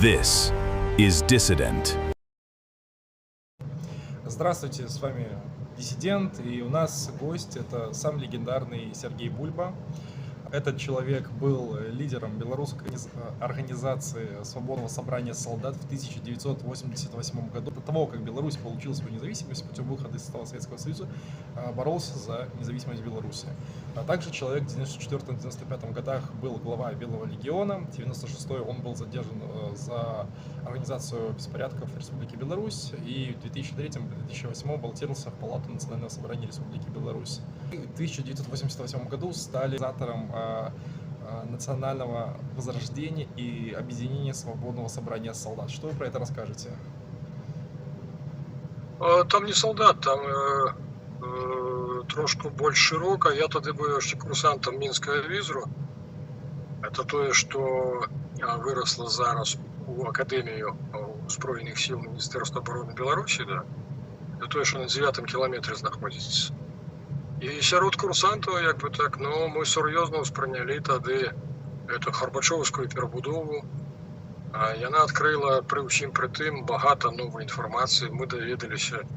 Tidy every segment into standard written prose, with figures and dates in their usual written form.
This is Dissident. Здравствуйте, с вами Диссидент, и у нас гость — это сам легендарный Сергей Бульба. Этот человек был лидером белорусской организации Свободного собрания солдат в 1988 году. До того, как Беларусь получила свою независимость путем выхода из состава Советского Союза, боролся за независимость Беларуси. А также человек в 1994-1995 годах был глава Белого легиона. В 1996 он был задержан за организацию беспорядков в Республике Беларусь, и в 2003-2008 баллотировался в Палату Национального собрания Республики Беларусь. В 1988 году стали инициатором национального возрождения и объединения Свободного собрания солдат. Что вы про это расскажете? Там не солдат, там трошку больш широка. Я тады быў яшчэ курсантам мінскага візру. Это тое, што вырасла зараз у акадэмію узброеных сіл Міністэрства абароны Беларусі, да. Это тое, што на 9-м кіламетры знаходзіцца. І сярод курсантаў, як бы так, ну, мы сур'ёзна ўспрынялі тады эту гарбачоўскую перабудову. Яна адкрыла пры ўсім пры тым багата новай інфармацыі. Мы даведаліся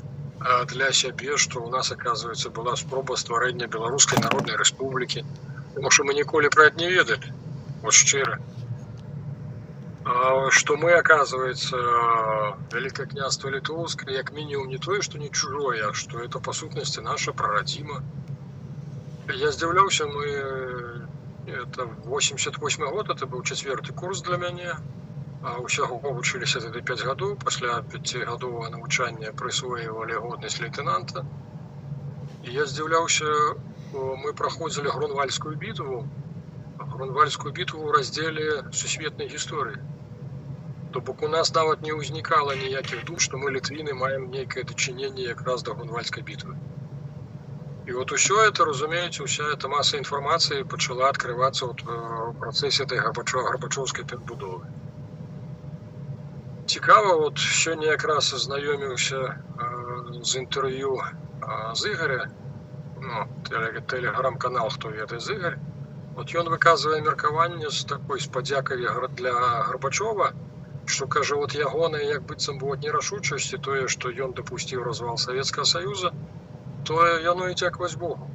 для сябе, што ў нас, аказваецца, была спроба стварэння Беларускай Народнай Рэспублікі, тому што мы ніколі пра гэта не ведалі, вот шчыра. Што мы, аказваецца, Вялікае княства Літоўскае, як мінімум не тое, што не чужое, а што это, па сутнасці, наша прарадзіма. Я здзіўляўся, это 88 год, это быў 4-й курс для мяне, усяго вучыліся тады 5 гадоў, пасля 5-гадовага навучання прысвоівалі годнасць лейтэнанта. І я здзіўляўся, мы праходзілі Грунвальскую бітву ў раздзеле сусветнай гісторыі. То бок у нас нават не ўзнікала ніякіх дум, што мы, літвіны, маем нейкае дачыненне якраз да Грунвальскай бітвы. І вот усё это, разумееце, уся эта маса інфармацыі пачала адкрывацца ў працэсе этой гарбачоўскай перабудовы. Цікава, вот сёння якраз азнаёміўся з інтэрв'ю з Ігоря, тэлеграм-канал «Хто ведае з Ігор». Вот ён выказвае меркаванне з такой падзякай для Гарбачова, што, кажа, вот ягоная як быццам бы нерашучасць і тое, што ён дапусціў развал Савецкага Саюза, тое яно і дзякаваць Богу.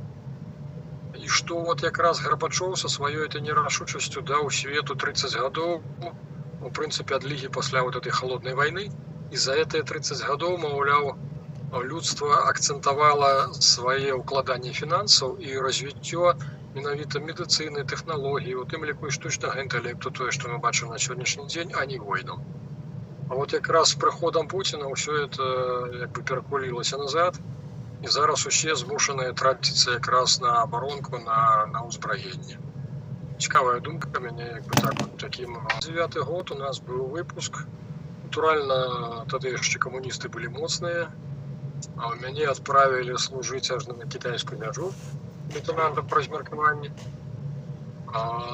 І што вот якраз Гарбачоў са сваёй этой нерашучасцю даў свету 30 гадоў, у прынцыпе, адлігі пасля вот этой халоднай вайны, і за гэтыя 30 гадоў, маўляў, людства акцэнтавала свае ўкладанні фінансаў і развіццё менавіта медыцыны, тэхналогіі, у тым ліку і штучнага інтэлекту, тое, што мы бачым на сённяшні дзень, а не войнам. А вот якраз з прыходам Пуціна ўсё это як бы перакулілася назад, і зараз усе змушаныя траціцца якраз на абаронку, на ўзбраенне. Цікавая думка мяне, як бы так, такім. 9-й год у нас быў выпуск. Натуральна, тады яшчэ камуністы былі моцныя, а ў мяне адправілі служыць аж на кітайскую мяжу лейтенанта праз меркаванне.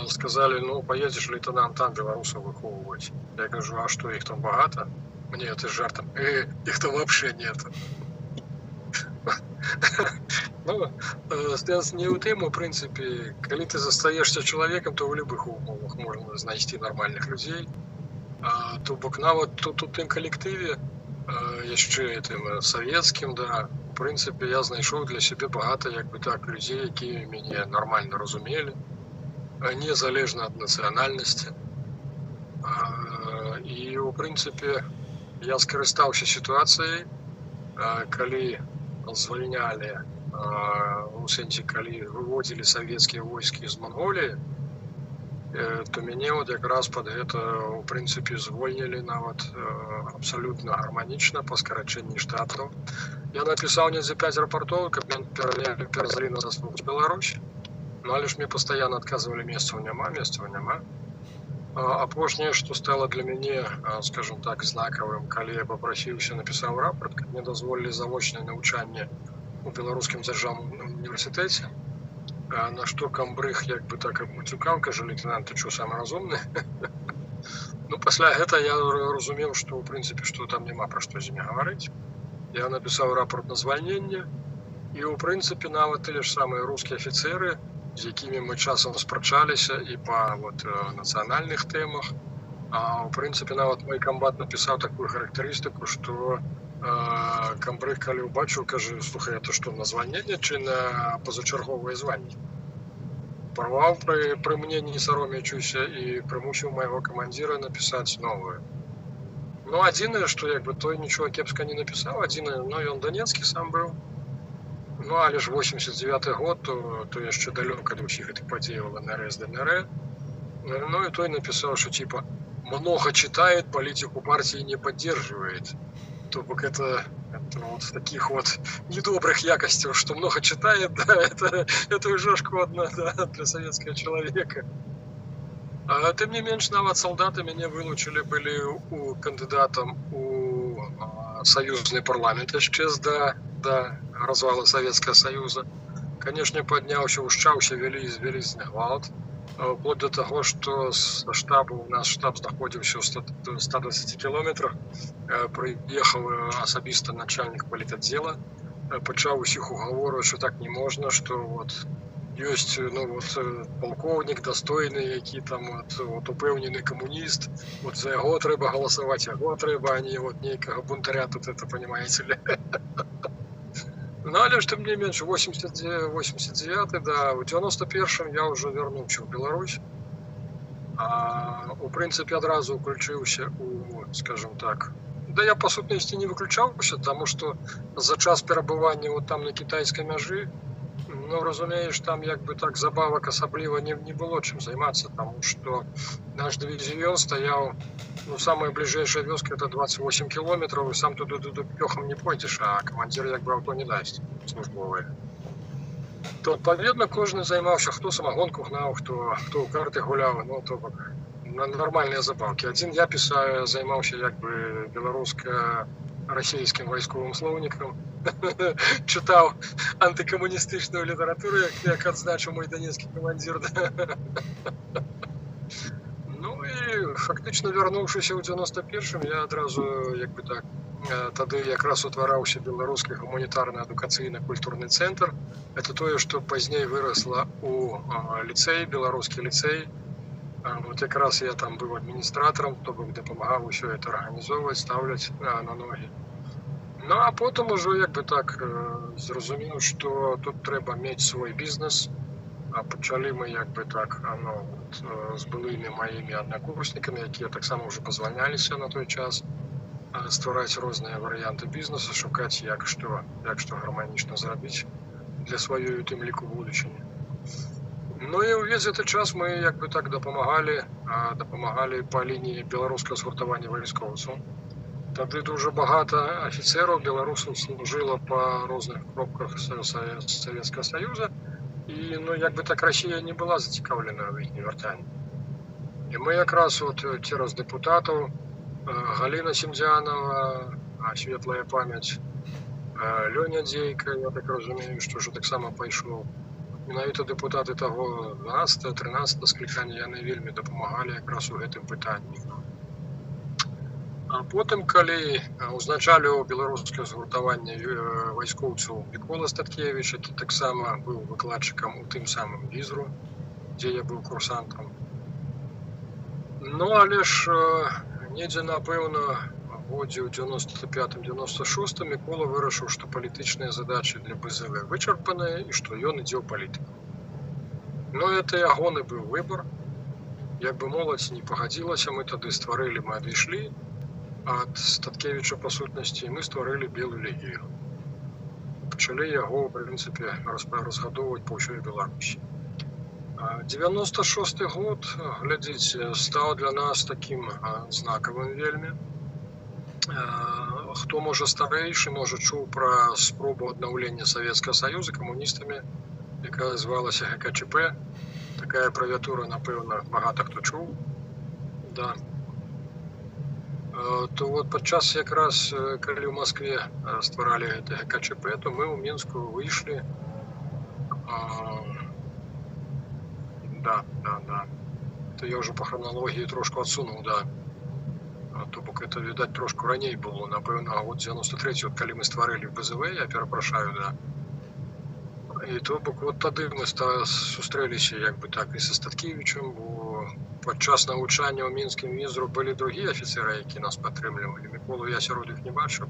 Сказалі, ну, поедзеш, лейтенант, там беларусаў выхоўваць. Я кажу, а што, іх там багата? Мне это жартам, іх там вообще нет. Ну, сэнс не ў тым, у прынцыпе, калі ты застаешся чалавекам, то ў любых умовах можна знайсці нармальных людзей. То бок нават тут у тым калектыве, яшчэ тым савецкім, да, у прынцыпе, я знайшоў для сябе багата, як бы так, людзей, якія мяне нармальна разумелі, незалежна ад нацыянальнасці. І, у прынцыпе, я скарыстаўся сітуацыяй, калі звальнялі, у сэнсе, калі выводзілі савецкія войскі з Манголіі, то мяне вот якраз пад гэта, у прынцыпе, звольнілі нават абсалютна гарманічна па скарачэнні штатаў. Я напісаў недзе 5 рапартоў, каб мяне перавялі на заслугу Беларусь, ну, але ж мне пастаянна адказвалі, месцаў няма. Апошняе, што стала для мяне, скажем так, знакавым, калі я папрасіўся, напісаў рапорт, каб мне дазволілі завочнае навучанне у Беларускім дзяржаўным універсітэце, на што камбрыг, як бы так, абмуцюкаў, кажа, лейтенант, ты чё, самы разумны? Ну, пасля гэта я разумеў, што, у прынцыпе, што там няма пра што з імі гаварыць. Я напісаў рапорт на звальненне, і, у прынцыпе, нават тыя ж самыя рускія афіцэры, з якімі мы часам спрачаліся і па нацыянальных тэмах, А ў прынцыпе нават мой камбат напісаў такую характарыстыку, што камбрыг калі ўбачыў, кажа, слухай, это што, на звальненне ці на пазачарговае званне? Парваў пры мне, не саромеючыся, і прымусіў майго камандзіра напісаць новую. Ну, адзінае, што як бы той нічога кепска не напісаў, адзінае, ну, ён данецкі сам быў. Ну, але ж 89-й год, то яшчэ далёка ад усіх гэтых падзеяў ЛНР, ДНР. Ну, и той написал, что типа много читает, политику партии не поддерживает. То бок это вот в таких вот недобрых якостях, что много читает, да, это уже шкодно, да, для советского человека. А тым не менш, нават солдаты мяне вылучили были у кандидатам у союзный парламент яшчэ до развала Советского Союза. Конечно, подняўся, ушчаўся вялізны гвалт. Вплоть до того, что с штаба, у нас штаб знаходзіўся ў 120 километрах, прыехаў асабіста начальник политотдела, пачаў усіх угаворваць, что так не можна, что вот ёсць, ну, вот, полковник достойны, які там вот упэўнены камуніст, вот за яго трэба галасаваць, яго трэба, а не вот нейкага бунтаря тут, это, понимаете ли. Ну, але ж тым не менш, 89-й, да, у 91-м я уже вярнуўся ў Беларусь. У прынцыпе, адразу уключыўся у, скажем так, да я, па сутнасці, не выключаўся, таму што за час перабывання вот там на кітайскай мяжы, ну, разумееш, там як бы так забавак асабліва не было чым займацца, таму што наш дывізіён стаяў, ну, самая бліжэйшая вёска это 28 километров, и сам туды пёхам не пойдзеш, а камандзір як бы аўто не дасць службовае. То, адпаведна, кожны займаўся, хто самагонку гнаў, хто ў карты гуляў, ну, то бок нармальныя забаўкі. Адзін я займаўся як бы беларуска-расійскім вайсковым слоўнікам, чытаў антыкамуністычную літаратуру, як адзначыў мой данецкі камандзір. Ну і фактычна вярнуўшыся ў 91-м, я адразу як бы так, тады якраз утвараўся беларускі гуманітарна-адукацыйна-культурны цэнтр. Это тое, што пазней вырасла у ліцэй, беларускі ліцэй. Вот якраз я там быў адміністратарам, то бок дапамагаў усё это арганізоўваць, ставляць на ногі. Ну, а потым ужо як бы так зразумеў, што тут трэба мець свой бізнес. Пачалі мы як бы так, ну, з былымі маімі аднакурснікамі, якія таксама ўжо пазвальняліся на той час, ствараць розныя варыянты бізнесу, шукаць як што гарманічна зрабіць для сваёй, у тым ліку, будучыні. Ну і ўвесь гэты час мы як бы так дапамагалі па лініі беларускага згуртавання вайскоўцаў. Тады дуже багата афіцераў беларусаў служыла па розных кропках Советского Союза, і, ну, як бы так, Расія не была зацікаўлена ў іх вяртанні. І мы якраз вот цераз дэпутатаў, Галіна Семдзянова, светлая памяць, Лёня Дзейка, я так разумею, што ўжо таксама пайшоў. Менавіта дэпутаты таго 12-13 склікання яны вельмі дапамагалі якраз у гэтым пытанні. А потым, калі узначаліў беларускае згуртаванне вайскоўцаў Мікола Статкевіч, які таксама быў выкладчыкам у тым самым ВІЗРу, дзе я быў курсантам. Ну, але ж недзе, напэўна, годзе ў 95-96 Мікола вырашыў, што палітычныя задачы для БЗВ вычарпаныя і што ён ідзе ў палітыку. Ну, это ягоны быў выбар. Як бы моладзь не пагадзілася, мы тады стварылі, мы адышлі ад Статкевіча, па сутнасці, мы стварылі Белую легію. Пачалі яго, в прынцыпе, разгадоўваць па ўсёй Беларусі. 96-й год, глядзіце, стаў для нас такім знакавым вельмі. Хто, можа, старэйшы, можа, чуў пра спробу аднаўлення Савецкага Саюза камуністамі, якая звалася ГКЧП. Такая абрэвіатура, напэўна, багата хто чуў. Да. То вот падчас якраз, калі ў Маскве стваралі гэта ГКЧП, то мы ў Мінску выйшлі. Да. То я ўжо па храналогіі трошку адсунуў, да. То бок это, відаць, трошку раней было, напэўна, год 93-й, вот калі мы стварылі БЗВ, я перапрашаю, да. І то бок вот тады мы сустрэліся як бы так і са Статкевічам, бо падчас навучання ў мінскім візру былі другія афіцеры, які нас падтрымлівалі. Міколу я сярод іх не бачыў.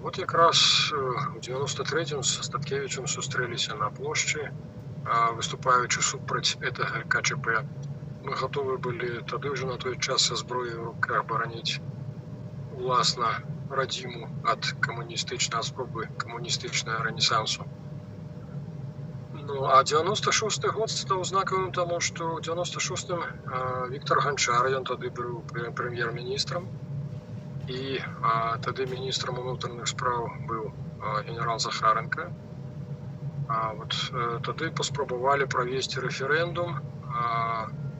Вот якраз у 93-м з Статкевічем сустрэліся на плошчы, выступаючы супраць гэтага КЧП. Мы гатовы былі тады ўжо на той час са зброяй у руках бараніць уласна радзіму ад камуністычнай спробы камуністычнага рэнесансу. Ну, а 96-й год стаў знакавым таму, што ў 96-м Віктор Ганчар, ён тады быў прэм'ер-міністрам, і тады міністрам унутраных спраў быў генерал Захаренко. Вот тады паспрабавалі правесці рэферэндум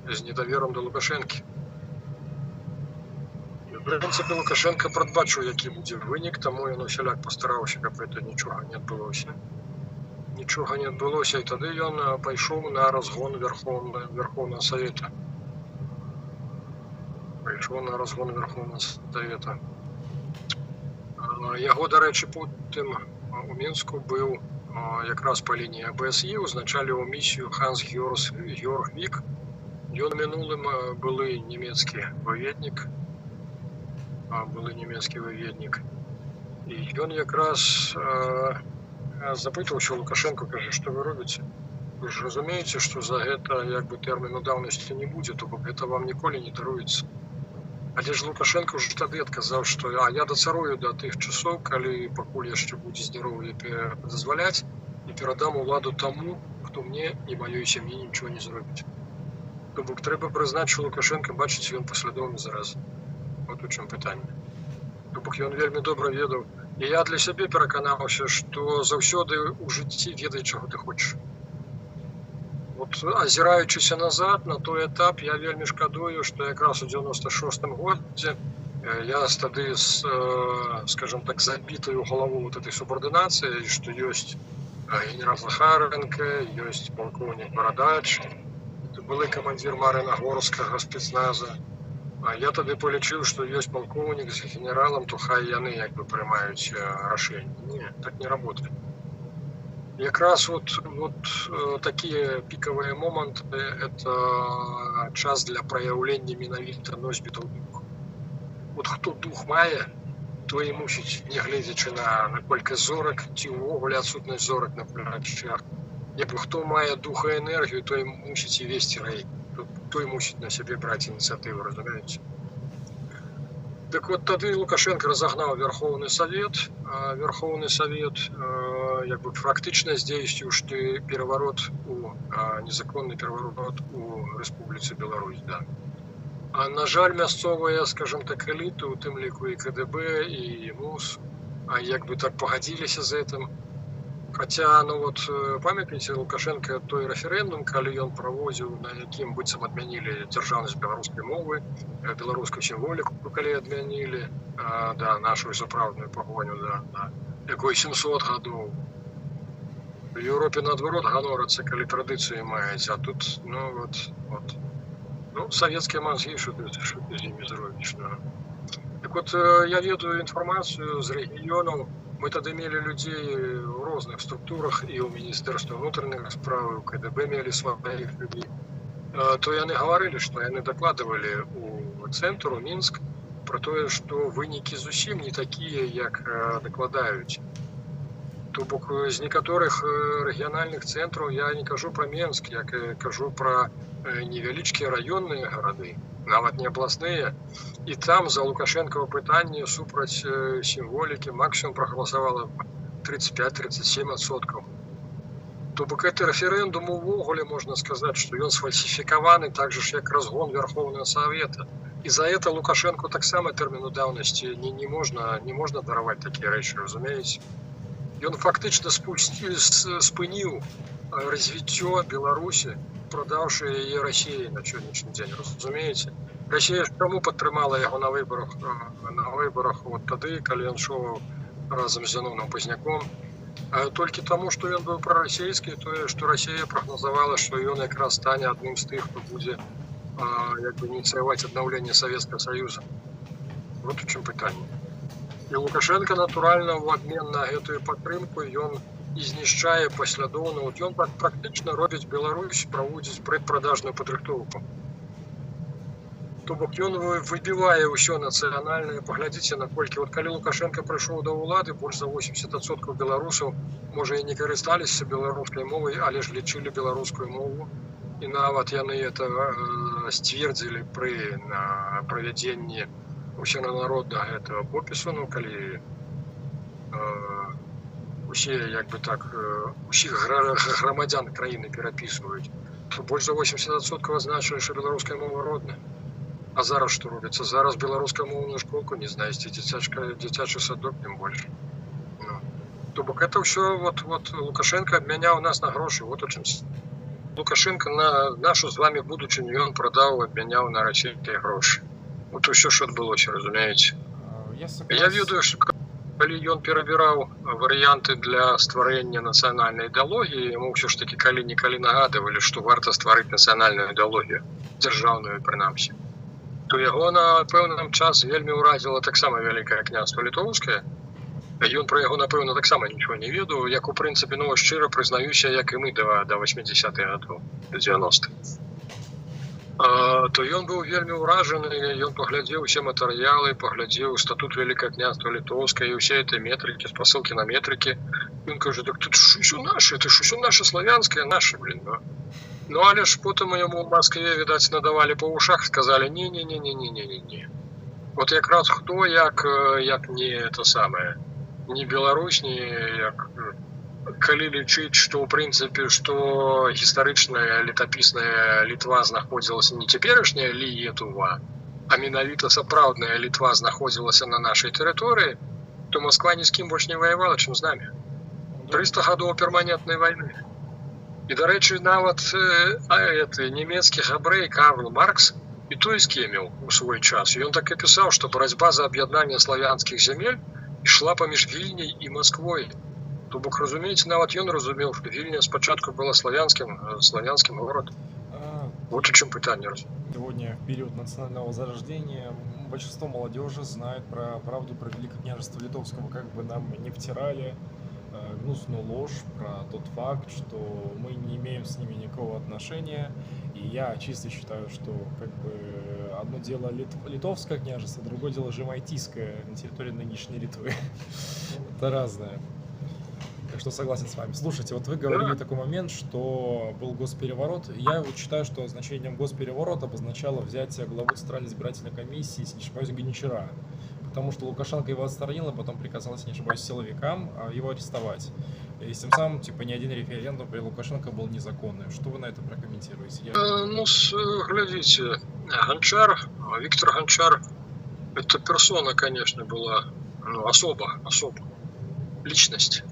з недаверам да Лукашэнкі. В прынцыпе, Лукашенко прадбачыў, які будзе вынік, таму ён усяляк пастараўся, каб гэта нічога не адбылося. Нічога не адбылося, і тады ён пайшоў на разгон Верховного Совета. Пайшоў на разгон Верховного Совета. Яго, дарэчы, потым у Мінску быў якраз па лініі АБСІ, узначаліў місію Ханс Георг Вік. Ён мінулым былы нямецкі выведнік. І ён якраз запытаўся Лукашенко, кажа, што вы робіце? Вы ж разумееце, што за гэта як бы тэрміну даўнасці не будзе, то бок гэта вам ніколі не даруецца. Але ж Лукашенко ўжо тады адказаў, што я дацарую да тых часоў, калі пакуль яшчэ будзе здароўе дазваляць, і перадам уладу таму, хто мне і маёй сям'і нічого не зробіць. То бок трэба прызнаць, што Лукашенко, бачыць, ён паслядоўны зараз. Вот у чым пытанне. То бок ён вельмі добра ведаў. І я для сябе пераканаўся, што заўсёды ў жыцці ведай, чаго ты хочаш. Вот, азіраючыся назад на той этап, я вельмі шкадую, што якраз у 96-м годзе я тады з, скажем так, забітаю галаву вот этой субардынацыі, што ёсць генерал Захаренко, ёсць полковник Бородач, былы камандзір Марынагорскага спецназа. Я тады палічыў, што ёсць полковник з генералам, то хай яны як бы прымаюць рашэнні. Не, так не работает. Якраз вот такие пиковые моменты – это час для проявления менавіта носьбітаў духу. Вот хто дух мае, то і мусіць, не гледзячы на колькасць зорак, ці ўвогуле адсутнасць зорак на плячах. Як бы хто мае дух і энергію, то і мусіць і весці рэй, то і мусіць на сябе браць ініцыятыву, разумееце? Так вот, тады Лукашенко разогнал Верховный Совет. Верховный Совет як бы фактично здзейсціў переворот незаконный переворот у Республіцы Беларусь. Да. А на жаль, мясцовыя, скажем так, эліты, у тым ліку і КДБ, і МУС, як бы так пагадзіліся з гэтым. Хотя, ну вот, памятаеце, Лукашенко той рэферэндум, калі ён праводзіў, на якім быццам адмянілі дзяржаўнасць беларускай мовы, беларускую сімволіку, калі адмянілі, да, нашу сапраўдную пагоню, да, якой 700 гадоў. В Еўропе, наадварот, ганорацца, калі традыцыі маюць, а тут, ну, вот. Ну, савецкія мазгі, што ты з імі зробіш, да. Так вот, я ведаю інфармацыю з рэгіёнаў. Мы тады мелі людзей у розных структурах, і ў Міністэрстве ўнутраных спраў, у КДБ мелі сваіх людзей. То яны гаварылі, што яны дакладвалі у цэнтр, у Мінск, пра тое, што вынікі зусім не такія, як дакладаюць. То бок з некаторых рэгіянальных цэнтраў я не кажу пра Менск, я кажу пра невялічкія раённыя гарады, нават не абласныя. І там за Лукашенкова пытанне супраць сімволікі максимум прагаласавала 35-37%. То бок гэты рэферэндум увогуле можна сказаць, што ён сфальсіфікаваны так же ж, як разгон Верховного Совета. І за это Лукашенко таксама тэрміну даўнасці не можна дараваць такія рэчы, разумееце? Ён фактычна спыніў развіццё Беларусі, продаўшы яе Расіі на сённяшні дзень, разумееце? Расія ж чаму падтрымала яго на выбарах вот тады, калі ён шоў разам з Зіновным Пазняком, толькі таму, што ён быў прарасійскі, тое, што Расія прагназавала, што ён якраз стане адным з тых, хто будзе як бы ініцыяваць аднаўленне Савецкага Саюза. Вот у чым пытанне. І Лукашенко, натуральна, у абмен на гэтую падтрымку, ён і знішчае паслядоўна. От ён практычна робіць Беларусь, праводзіць прадпрадажную падрыхтоўку. То бок ён выбівае ўсё нацыянальнае. Паглядзіце, наколькі вот калі Лукашенко прыйшоў да ўлады, больш за 80% беларусаў можа і не карысталіся беларускай мовай, але ж лічылі беларускую мову. І нават яны это сцвердзілі пры правядзенні усенароднага гэтага попісу, ну калі усе як бы так усіх грамадзян краіны перапісваюць, то больш за 80% азначылі, што беларуская мова родная. А зараз што робіцца? Зараз беларускамоўную школку не знайсці, дзіцячы садок тым больш. Ну. То бок это ўсё вот Лукашенко абмяняў нас на грошы. Вот у чым Лукашенко на нашу з вами будучыню ён прадаў, абмяняў на расійскія грошы. Вот усё, што адбылося, разумееце. Я ведаю, што калі ён перабіраў варыянты для стварэння нацыянальнай ідэалогіі, яму ўсё ж такі калі-нікалі нагадывалі, што варта стварыць нацыянальную ідэалогію, дзяржаўную прынамсі. То яго на пэўным час вельмі ўразіла таксама Вялікае княства Літоўскае. Ён пра яго, напэўна, таксама нічого не ведаў, як у прынцыпе, ну, шчыра прызнаюся, як і мы да 80-х гадоў, да 90-х. То ён быў вельмі ўражаны, ён паглядзеў усе матэрыялы, паглядзеў статут Вялікае княства Літоўскае і ўсе этой метрыкі, спасылкі на метрыкі. Ён кажа, так тут ж усё наша, это ж усё наша славянскае, наша, блин, да. Ну, але ж потым яму ў Маскве, відаць, надавалі па ушах, сказалі, не. Вот якраз хто, як не это самае, не Беларусь, не як... Калі лічыць, што ў прынцыпе, што гістарычная летапісная Літва знаходзілася не цяперашняя Літва, а менавіта сапраўдная Літва знаходзілася на нашай тэрыторыі, то Масква ні з кім больш не ваявала, чым з намі. 300 гадоў перманентнай вайны. І, дарэчы, нават нямецкі габрэй Карл Маркс і той скеміў у свой час. Ён так і пісаў, што барацьба за аб'яднанне славянскіх зямель ішла паміж Вільняй і Масквой. То бок, разумееце, нават ён разумеў, што Вільня спачатку была славянским городом. Вот о чем пытание. Сегодня, в период национального зарождения, большинство молодежи знает про правду про Великое княжество Литовского, как бы нам не втирали гнусную ложь про тот факт, что мы не имеем с ними никакого отношения. И я чисто считаю, что как бы одно дело Литовское княжество, другое дело Жемайтийское на территории нынешней Литвы. Это разное. Так что согласен с вами. Слушайте, вот вы говорили такой момент, что был госпереворот. Я вот считаю, что значением госпереворота обозначало взятие главы Центральной избирательной комиссии, если не ошибаюсь, Гончара. Потому что Лукашенко его отстранил, а потом приказал, если не ошибаюсь, силовикам его арестовать. И тем самым, типа, ни один референдум при Лукашенко был незаконный. Что вы на это прокомментируете? Ну, глядите, Гончар, Виктор Гончар, это персона, конечно, была, ну, особа, личность.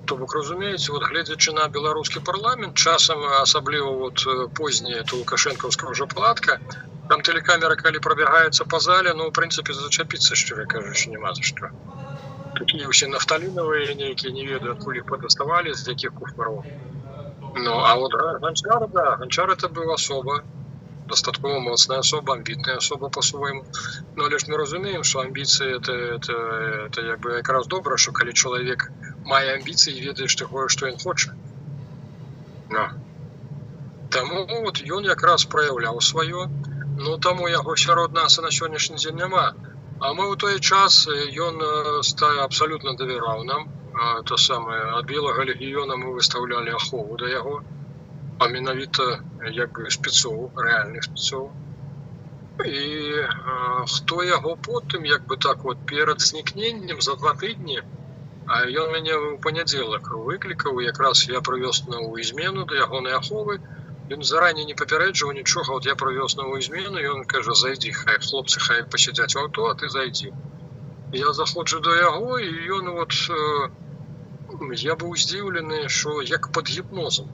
То бок, разумееце, вот глядзячы на беларускі парламент, часам, асабліва вот позняя то лукашэнкаўская ўжо палатка, там тэлекамера, калі прабягаецца па зале, ну, ў прынцыпе, зачапіцца, шчыра кажучы, няма за што. Такія ўсе нафталінавыя нейкія, не ведаю, адкуль іх падаставалі, з якіх куфараў. Ну, а вот Гончар, да, Гончар это быў асоба, дастаткова моцная асоба, амбітная асоба по-свойму. Ну, але ж мы разумеем, што амбіцыі это як бы якраз добра, што калі чалавек мае амбіцыі і ведае такое, што ён хоча. Ну. Таму вот ён якраз праяўляў сваё, ну таму яго сярод нас на сённяшні дзень няма. А мы ў той час ён абсалютна давяраў нам. То самае, ад Белага легіёна мы выстаўлялі ахову да яго. А менавіта як бы спецоў, рэальных спецоў. І хто яго потым, як бы так вот, перад знікненнем за 2 тыдні, ён мяне ў панядзелак выклікаў, якраз я прывёз новую змену да ягонай аховы. Ён зараней не папярэджваў нічога, вот я прывёз новую змену, ён кажа, зайдзі, хай хлопцы хай пасядзяць у аўто, а ты зайдзі. Я заходжу да яго, і ён вот, я быў здзіўлены, што як пад гіпнозам.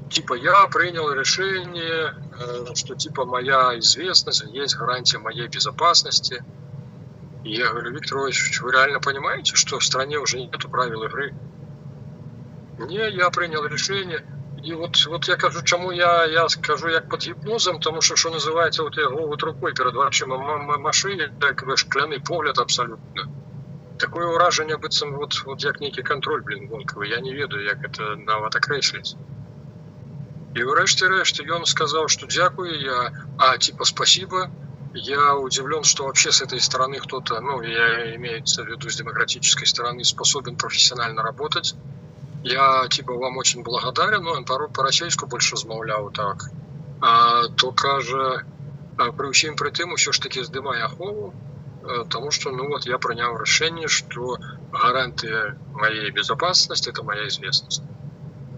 Типа, я принял решение, что типа моя известность, есть гарантия моей безопасности. И я говорю, Виктор Иванович, вы реально понимаете, что в стране уже нету правил игры? Не, я принял решение. И вот я кажу, чему я скажу, як под гипнозом, потому что называется, вот я его вот рукой перед вашим машине, так шкляный погляд абсолютно. Такое ўражанне, быццам вот як нейкі кантроль, вонкавы. Я не ведаю, як это нават акрэсліць. І ўрэшце рэшт ён сказаў, што дзякую, типа спасибо. Я удивлен, что вообще с этой стороны кто-то, имеется в виду с демократической стороны, способен профессионально работать. Я типа вам очень благодарен, но он по-расейску больше размаўляў так. То кажа, при ўсім пры тым усё ж таки здымае ахову, потому что я прыняў рашэнне, что гарантия моей безопасности — это моя известность.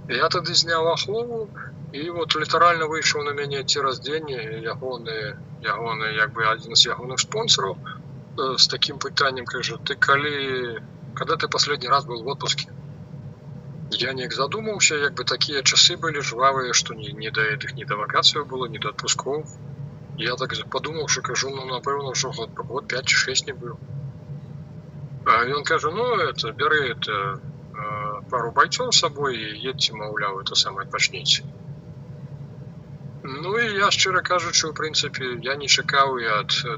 Я тады зняў ахову, і вот літаральна выйшаў на мяне цераз дзень ягоны як бы адзін з ягоных спонсораў з таким пытаннем, кажа, ты когда ты последний раз был в отпуске? Я неяк задумаўся, як бы такія часы былі жвавыя, што не да гэтых, не да вакацыяў было, не да адпускоў. Я так подумаў, що кажу, напэўна, ўжо год 5 чи 6 не быў. Ён кажа, бяры пару байцоў з сабой і едьце, маўляў, это самае адпачніце. І я, шчыра кажучы, у прынцыпе, я не чакаў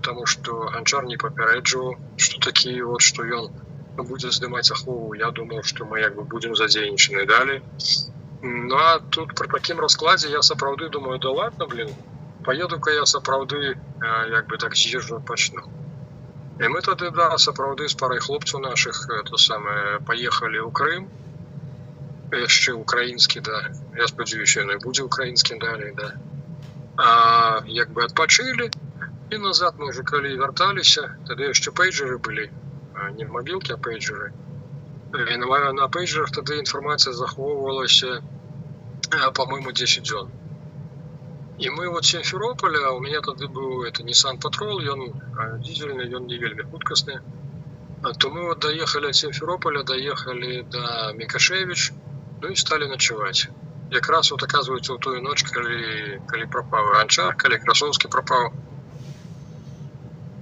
таму, што Ганчар не папярэджваў, што такі што ён будзе здымаць ахову. Я думаў, што мы як бы будзем задзейнічаны далей. А тут пры такім раскладзе я сапраўды думаю, да ладно, поеду-ка я сапраўды як бы так з'езджу, пачну. І мы тады, сапраўды з парай хлопцаў нашых паехалі ў Крым. Яшчэ украінскі, я спадзяюся, ён і будзе украінскім далей, як бы адпачылі, і назад мы ўжо калі вярталіся, тады яшчэ пейджеры былі, не мабілкі, а пейджеры. І на пейджерах тады інфармацыя захоўвалася, по-моему, 10 дзён. І мы от Сімферополя, у меня тады быў Nissan Patrol, ён дизельны, ён не вельмі хуткасны. То мы доехали от Сімферополя, доехали до Мікашевіч, і стали ночевать. Якраз оказывается, у тую ноч, калі пропаў Ганчар, калі Красовскі пропаў.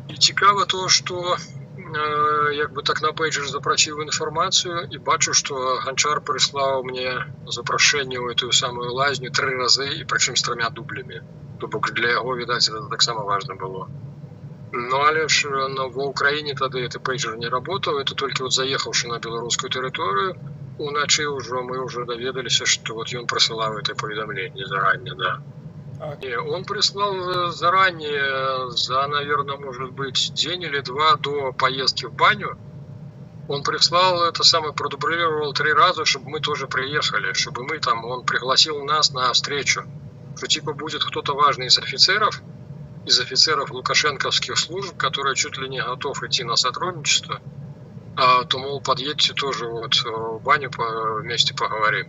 І цікава то, што як бы так на пейджер запрасіў інфармацыю і бачу, што Ганчар прыслаў мне запрашэнне ў эту самую лазню 3 разы, і прычым з 3 дублямі. То бок для яго, відаць, это таксама важна было. Але ж ва Ўкраіне тады гэты пейджер не работаў, это толькі заехаўшы на беларускую тэрыторыю, уначы мы ўжо даведаліся, што ён прысылаў это паведамленне заранее, Он прислал заранее, наверное, может быть, день или 2 до поездки в баню. Он прислал продублировал 3 раза, чтобы мы тоже приехали, чтобы он пригласил нас на встречу. Что типа будет кто-то важный из офицеров лукашенковских служб, который чуть ли не готов идти на сотрудничество, то, мол, подъедьте тоже в баню, вместе поговорим.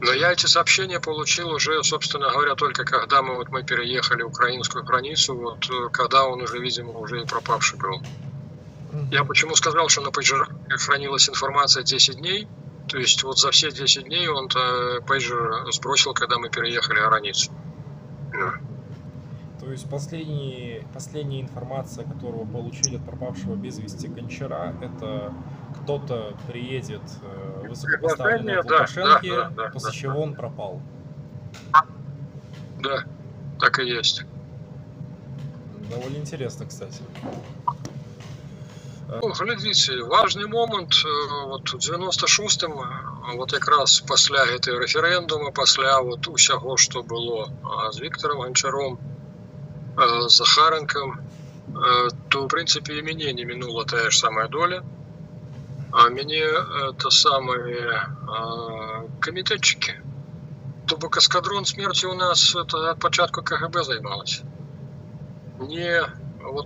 Но я эти сообщения получил уже, собственно говоря, только когда мы переехали украинскую границу, когда он уже, видимо, уже и пропавший был. Я почему сказал, что на пейджерах хранилась информация 10 дней, то есть за все 10 дней он пейджер сбросил, когда мы переехали границу. То есть последняя информация, которую получили от пропавшего без вести Гончара, это кто-то приедет высокопоставленный от Лукашенки, после чего он пропал. Да, так и есть. Довольно интересно, кстати. Глядите, важный момент, у 96-м, якраз пасля гэтай референдума, пасля усяго, што было з Віктором Гончаром, з Захаренком, то, в принципе, и мяне не минула тая ж самая доля. А мяне комитетчики. То бок эскадрон смерти у нас от початку КГБ займалась. Не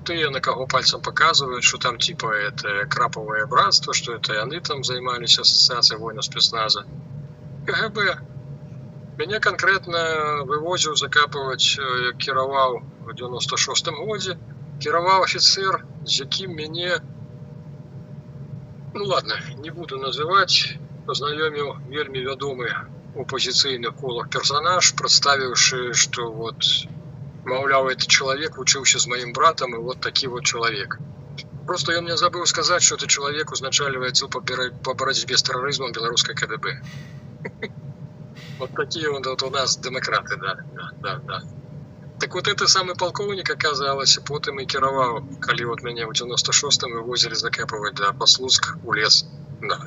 тыя, на кого пальцем показывают, что там типа это краповое братство, что это они там занимались, ассоциацией воинов спецназа. КГБ. Мяне конкретно вывозил закапывать, кіраваў в 96-м годзе, кіраваў офицер, з якім мяне, ладно, не буду называть, познаёміў вельмі вядомы у пазіцыйных колах персонаж, представіўшы, что маўляў, этот человек учился с моим братом, и такой человек. Просто он мне забыл сказать, что этот человек узначальвае отдел по борьбе с терроризмом белорусской КДБ. Такие у нас демократы, да. Так вот это самый полковник, оказалось, потым і кіраваў, калі от мяне ў 96-м вывозілі закапываць да Паслуцк у лес. Да.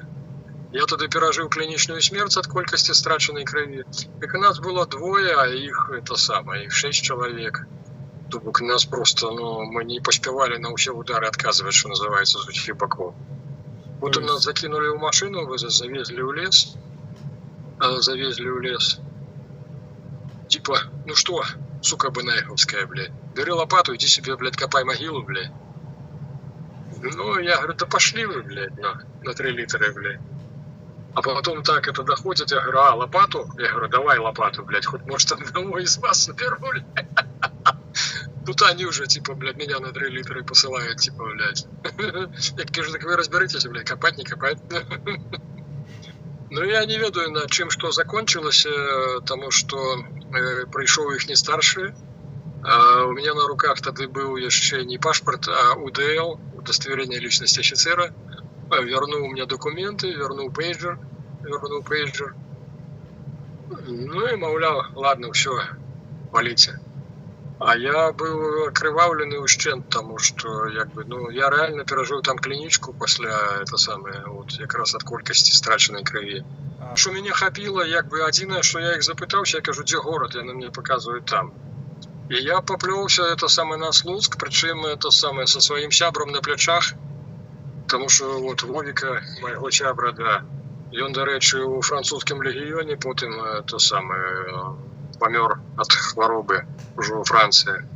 Я тады перажыў клінічную смерць ад колькасці страчанай крыві. Так у нас было двое, а іх это самае, іх 6 чалавек. То бок нас просто, мы не паспявалі на ўсе удары адказваць, што называецца, з усіх бакоў. Потым нас закінулі ў машыну, завезлі ў лес. Типа, ну что, сука Банаевская, блядь, бери лопату, иди себе, блядь, копай могилу, блядь. Ну, я говорю, да пошли вы, блядь, на 3 литра, блядь. А потом так это доходит, я говорю, лопату? Я говорю, давай лопату, блядь, хоть может одного из вас наберу, блядь. Тут они уже, типа, блядь, меня на 3 литра посылают, типа, блядь. Я кажу, так вы разберитесь, блядь, копать, не копать. Ну, я не ведаю, на чым што закончылася, таму што прыйшоў іхні старшы. У меня на руках тады быў яшчэ не пашпарт, а УДЛ, удостоверение личности офицера. Вернуў мне документы, вернуў пейджер. Ну и маўляў, ладно, все, валіце. А я быў акрываўлены ўшчэнт, таму што, я реально перажыў там клінічку пасля, вот, якраз ад колькасці страчанай крыві. Што мяне хапіла, адзінае, што я іх запытаўся, я кажу, дзе горад, яны мне паказваюць там. І я паплёўся, на Слуцк, прычым, са сваім сябрам на плячах, таму што, вот, Вовіка, майго сябра, да, ён, дарэчы, у французскім легіёне, потым, памёр ад хваробы ўжо ў Францыі.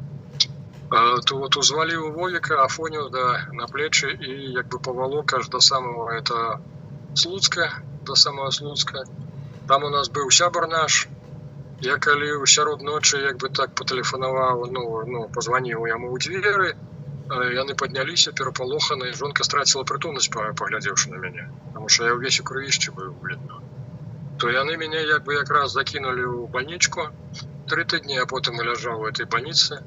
То вот узваліў Вовіка, афоніў на плечы і павалок аж да самого Слуцка, Там у нас быў сябар наш. Я калі сярод ночы так патэлефанаваў, пазваніў яму ў дзверы, яны падняліся перапалоханыя, жонка страціла прытомнасць, паглядзеўшы на мяне, таму што я ўвесь у крывішчы быў, то яны мяне якраз закінулі ў бальнічку. 3 тыдні я потым ляжаў у этой больнице.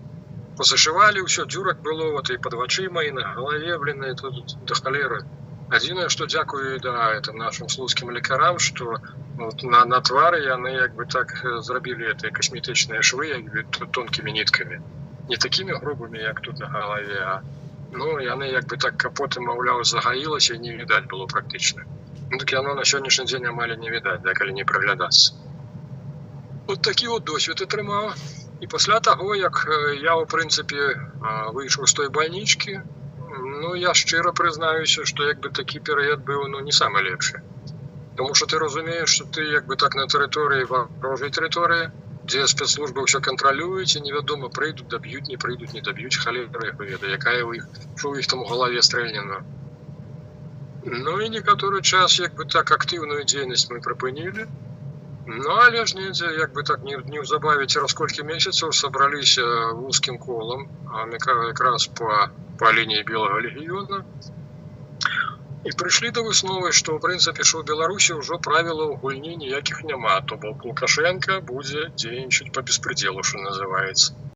Позашивалі, ўсё, дзюрак было, вот, і пад вачыма, і на галаве, тут да халеры. Адзінае, што дзякую нашим слуцкім лекарам, што на твары яны так зрабілі касметычныя швы тонкімі ніткамі. Не такімі грубымі, як тут на галаве, а яны так капоты, маўляў, загаілася і не відаць было практычна. Так яно на сённяшні дзень амаль не відаць, калі не прыглядацца. Вот такі вот досвед атрымаў. І пасля таго, як я, у прынцыпе, выйшаў з той бальнічкі, я шчыра прызнаюся, што такі перыяд быў не самы лепшы. Таму што ты разумееш, што ты так на тэрыторыі, варожай тэрыторыі, дзе спецслужбы ўсё кантралююць, і невядома, прыйдуць, даб'юць, не прыйдуць, не даб'юць, халера ведае, якая ў іх, што ў іх там у галаве стрэльнена. І некаторы час так актыўную дзейнасць мы прыпынілі. Але ж недзе так неўзабаве цераз колькі месяцаў сабраліся вузкім колам, якраз па лініі Белага легіёна, і прыйшлі да высновы, што, ў прынцыпе, у Беларусі ўжо правілаў гульні ніякіх няма, то бок Лукашенка будзе дзейнічаць па беспрыдзелу, што называецца.